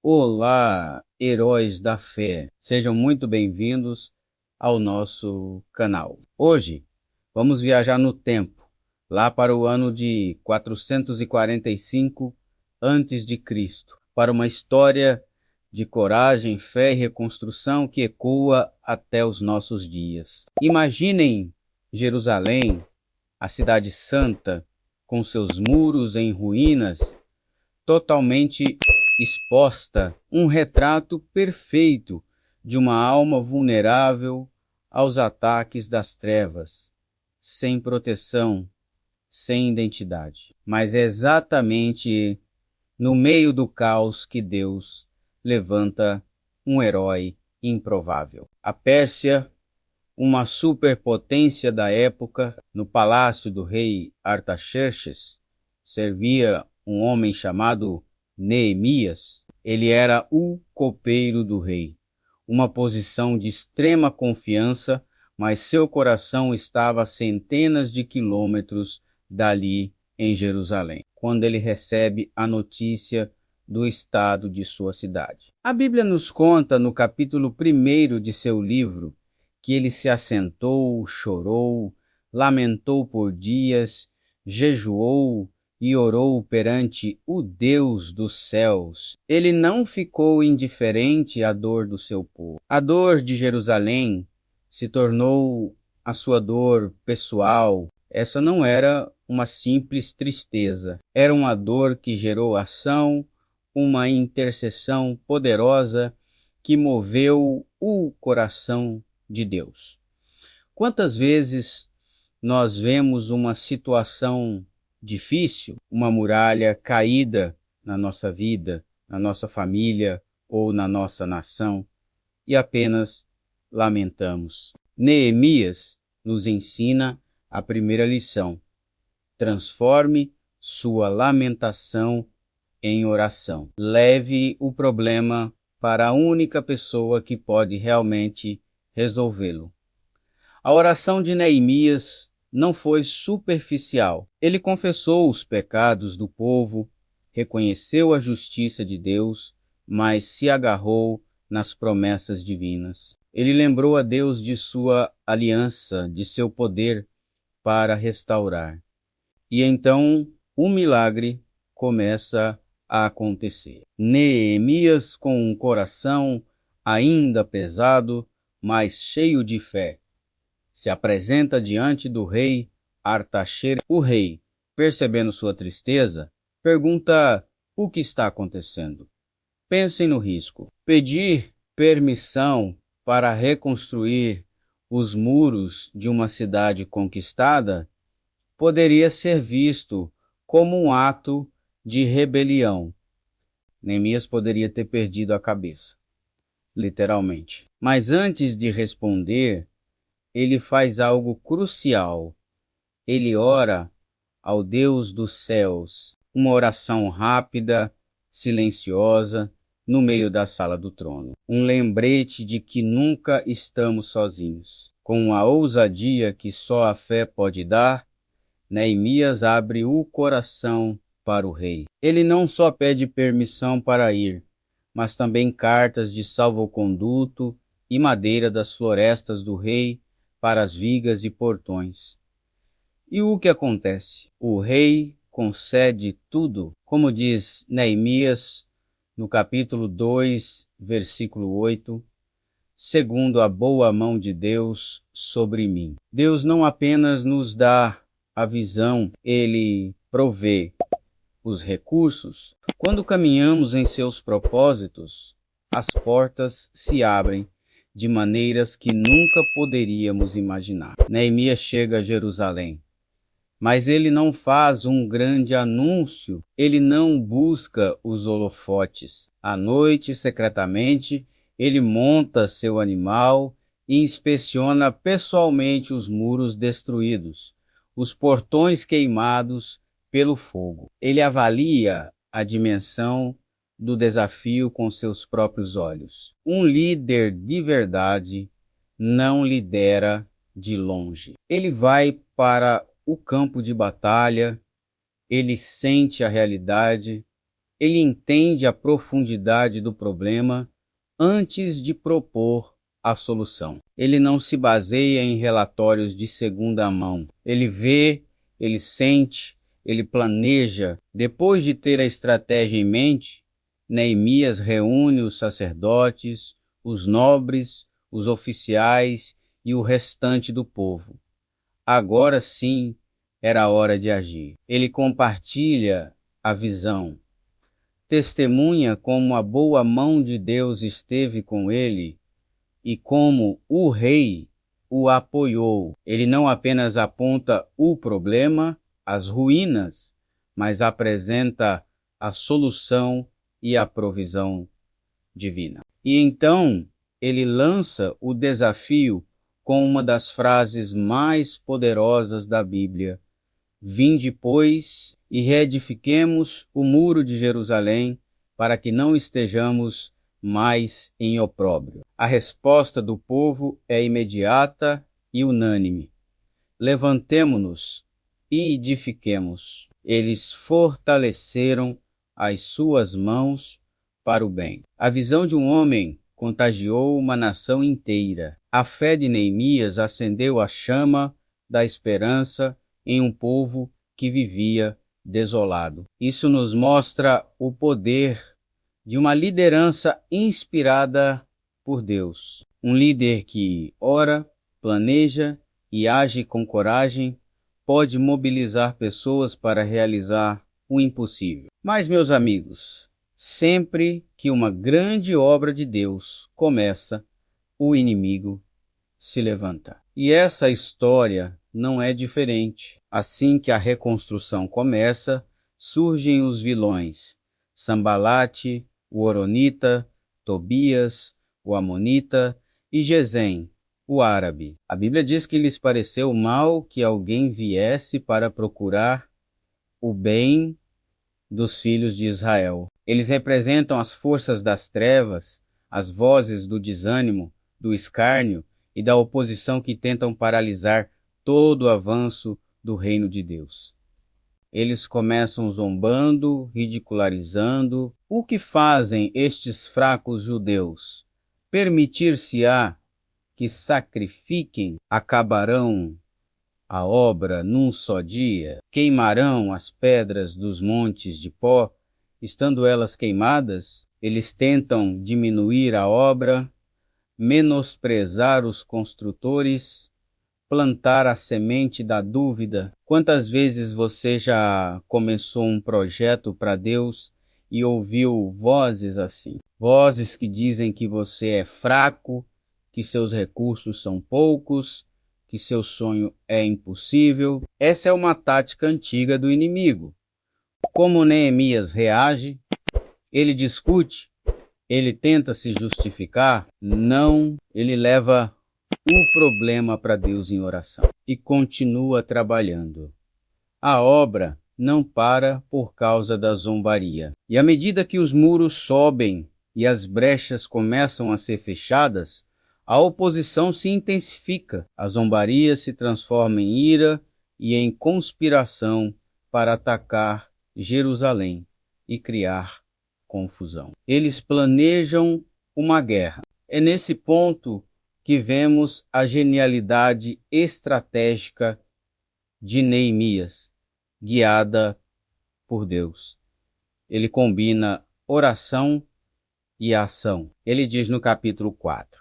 Olá, heróis da fé! Sejam muito bem-vindos ao nosso canal. Hoje vamos viajar no tempo, lá para o ano de 445 a.C., para uma história de coragem, fé e reconstrução que ecoa até os nossos dias. Imaginem Jerusalém, a cidade santa, com seus muros em ruínas, totalmente exposta, um retrato perfeito de uma alma vulnerável aos ataques das trevas, sem proteção, sem identidade. Mas é exatamente no meio do caos que Deus levanta um herói improvável. A Pérsia, uma superpotência da época, no palácio do rei Artaxerxes, servia um homem chamado Neemias. Ele era o copeiro do rei, uma posição de extrema confiança, mas seu coração estava a centenas de quilômetros dali em Jerusalém, quando ele recebe a notícia do estado de sua cidade. A Bíblia nos conta no capítulo 1 de seu livro que ele se assentou, chorou, lamentou por dias, jejuou e orou perante o Deus dos céus. Ele não ficou indiferente à dor do seu povo. A dor de Jerusalém se tornou a sua dor pessoal. Essa não era uma simples tristeza, era uma dor que gerou ação, uma intercessão poderosa que moveu o coração de Deus. Quantas vezes nós vemos uma situação difícil, uma muralha caída na nossa vida, na nossa família ou na nossa nação e apenas lamentamos? Neemias nos ensina a primeira lição: transforme sua lamentação em oração. Leve o problema para a única pessoa que pode realmente resolvê-lo. A oração de Neemias não foi superficial. Ele confessou os pecados do povo, reconheceu a justiça de Deus, mas se agarrou nas promessas divinas. Ele lembrou a Deus de sua aliança, de seu poder para restaurar. E então o milagre começa a acontecer. Neemias, com um coração ainda pesado, mas cheio de fé, se apresenta diante do rei Artaxerxes. O rei, percebendo sua tristeza, pergunta o que está acontecendo. Pensem no risco. Pedir permissão para reconstruir os muros de uma cidade conquistada poderia ser visto como um ato de rebelião. Neemias poderia ter perdido a cabeça, literalmente. Mas antes de responder, ele faz algo crucial. Ele ora ao Deus dos céus, uma oração rápida, silenciosa, no meio da sala do trono. Um lembrete de que nunca estamos sozinhos. Com a ousadia que só a fé pode dar, Neemias abre o coração para o rei. Ele não só pede permissão para ir, mas também cartas de salvo-conduto e madeira das florestas do rei para as vigas e portões. E o que acontece? O rei concede tudo, como diz Neemias no capítulo 2, versículo 8, segundo a boa mão de Deus sobre mim. Deus não apenas nos dá a visão, ele provê os recursos. Quando caminhamos em seus propósitos, as portas se abrem de maneiras que nunca poderíamos imaginar. Neemias chega a Jerusalém, mas ele não faz um grande anúncio, ele não busca os holofotes. À noite, secretamente, ele monta seu animal e inspeciona pessoalmente os muros destruídos, os portões queimados pelo fogo. Ele avalia a dimensão do desafio com seus próprios olhos. Um líder de verdade não lidera de longe. Ele vai para o campo de batalha, ele sente a realidade, Ele entende a profundidade do problema antes de propor a solução. Ele não se baseia em relatórios de segunda mão. Ele vê, ele sente, ele planeja. Depois de ter a estratégia em mente, Neemias reúne os sacerdotes, os nobres, os oficiais e o restante do povo. Agora sim era a hora de agir. Ele compartilha a visão, testemunha como a boa mão de Deus esteve com ele e como o rei o apoiou. Ele não apenas aponta o problema, as ruínas, mas apresenta a solução e a provisão divina. E então ele lança o desafio com uma das frases mais poderosas da Bíblia: Vinde, pois, e reedifiquemos o muro de Jerusalém, para que não estejamos mais em opróbrio. A resposta do povo é imediata e unânime: levantemo-nos e edifiquemos. Eles fortaleceram as suas mãos para o bem. A visão de um homem contagiou uma nação inteira. A fé de Neemias acendeu a chama da esperança em um povo que vivia desolado. Isso nos mostra o poder de uma liderança inspirada por Deus. Um líder que ora, planeja e age com coragem pode mobilizar pessoas para realizar o impossível. Mas, meus amigos, sempre que uma grande obra de Deus começa, o inimigo se levanta. E essa história não é diferente. Assim que a reconstrução começa, surgem os vilões: Sambalate, o Horonita, Tobias, o Amonita, e Gesem, o árabe. A Bíblia diz que lhes pareceu mal que alguém viesse para procurar o bem dos filhos de Israel. Eles representam as forças das trevas, as vozes do desânimo, do escárnio e da oposição que tentam paralisar todo o avanço do reino de Deus. Eles começam zombando, ridicularizando. O que fazem estes fracos judeus? Permitir-se-á que sacrifiquem, acabarão a obra num só dia, queimarão as pedras dos montes de pó, estando elas queimadas. Eles tentam diminuir a obra, menosprezar os construtores, plantar a semente da dúvida. Quantas vezes você já começou um projeto para Deus e ouviu vozes assim? Vozes que dizem que você é fraco, que seus recursos são poucos, que seu sonho é impossível. Essa é uma tática antiga do inimigo. Como Neemias reage? Ele discute? Ele tenta se justificar? Não, ele leva o problema para Deus em oração e continua trabalhando. A obra não para por causa da zombaria. E à medida que os muros sobem e as brechas começam a ser fechadas, a oposição se intensifica. A zombaria se transforma em ira e em conspiração para atacar Jerusalém e criar confusão. Eles planejam uma guerra. É nesse ponto que vemos a genialidade estratégica de Neemias, guiada por Deus. Ele combina oração e ação. Ele diz no capítulo 4: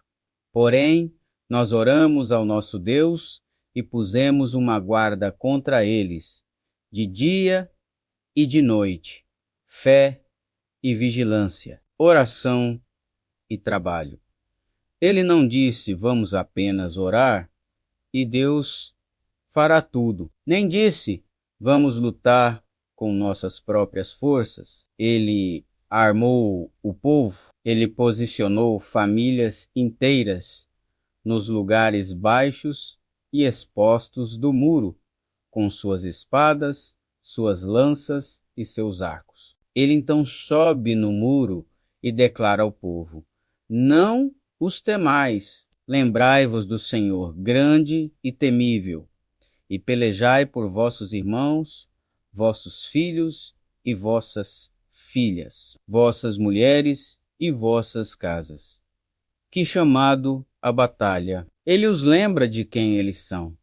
Porém, nós oramos ao nosso Deus e pusemos uma guarda contra eles, de dia e de noite, fé e vigilância, oração e trabalho. Ele não disse, vamos apenas orar e Deus fará tudo. Nem disse, vamos lutar com nossas próprias forças. Ele armou o povo, ele posicionou famílias inteiras nos lugares baixos e expostos do muro, com suas espadas, suas lanças e seus arcos. Ele então sobe no muro e declara ao povo: não os temais, lembrai-vos do Senhor, grande e temível, e pelejai por vossos irmãos, vossos filhos e vossas filhas, vossas mulheres e vossas casas. Que chamado à batalha! Ele os lembra de quem eles são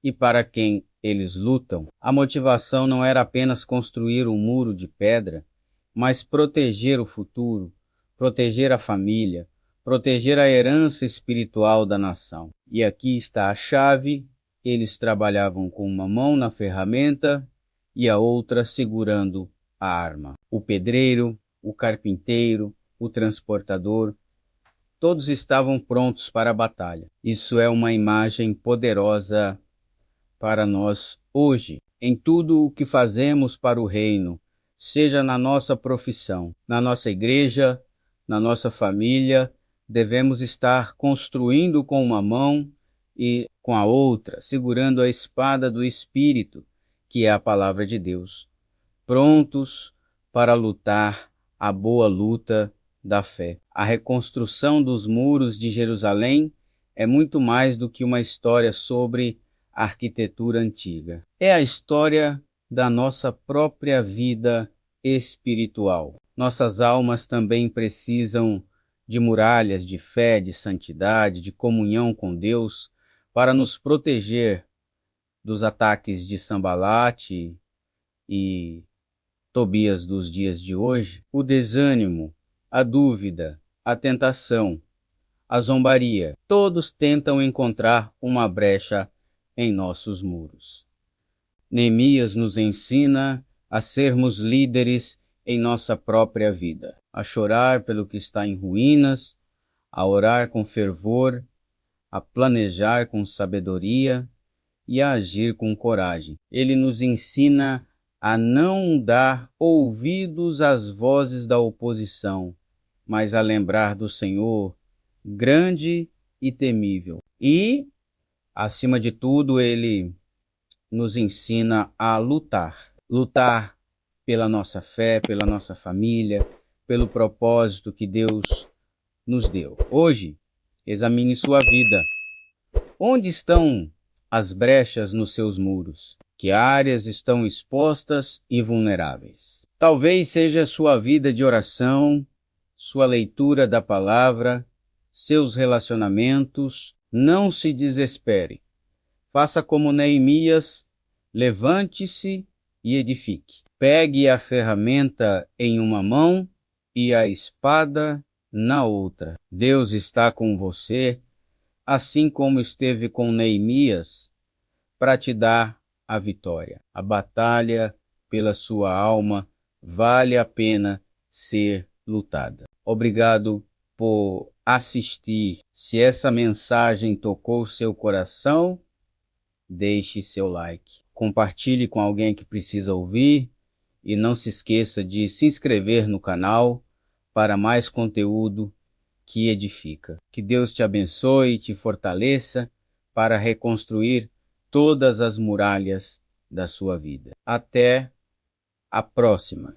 e para quem eles lutam. A motivação não era apenas construir um muro de pedra, mas proteger o futuro, proteger a família, proteger a herança espiritual da nação. E aqui está a chave: eles trabalhavam com uma mão na ferramenta e a outra segurando a arma. O pedreiro, o carpinteiro, o transportador, todos estavam prontos para a batalha. Isso é uma imagem poderosa para nós hoje, em tudo o que fazemos para o reino, seja na nossa profissão, na nossa igreja, na nossa família, devemos estar construindo com uma mão e com a outra, segurando a espada do Espírito, que é a palavra de Deus, prontos para lutar a boa luta da fé. A reconstrução dos muros de Jerusalém é muito mais do que uma história sobre a arquitetura antiga. É a história da nossa própria vida espiritual. Nossas almas também precisam de muralhas de fé, de santidade, de comunhão com Deus, para nos proteger dos ataques de Sambalate e Tobias dos dias de hoje. O desânimo, a dúvida, a tentação, a zombaria, todos tentam encontrar uma brecha em nossos muros. Neemias nos ensina a sermos líderes em nossa própria vida, a chorar pelo que está em ruínas, a orar com fervor, a planejar com sabedoria e a agir com coragem. Ele nos ensina a não dar ouvidos às vozes da oposição, mas a lembrar do Senhor, grande e temível. E, acima de tudo, ele nos ensina a lutar. Lutar pela nossa fé, pela nossa família, pelo propósito que Deus nos deu. Hoje, examine sua vida. Onde estão as brechas nos seus muros? Que áreas estão expostas e vulneráveis? Talvez seja sua vida de oração, sua leitura da palavra, seus relacionamentos. Não se desespere. Faça como Neemias, levante-se e edifique. Pegue a ferramenta em uma mão e a espada na outra. Deus está com você, assim como esteve com Neemias, para te dar a vitória. A batalha pela sua alma vale a pena ser lutada. Obrigado por assistir. Se essa mensagem tocou seu coração, deixe seu like. Compartilhe com alguém que precisa ouvir e não se esqueça de se inscrever no canal para mais conteúdo que edifica. Que Deus te abençoe e te fortaleça para reconstruir todas as muralhas da sua vida. Até a próxima.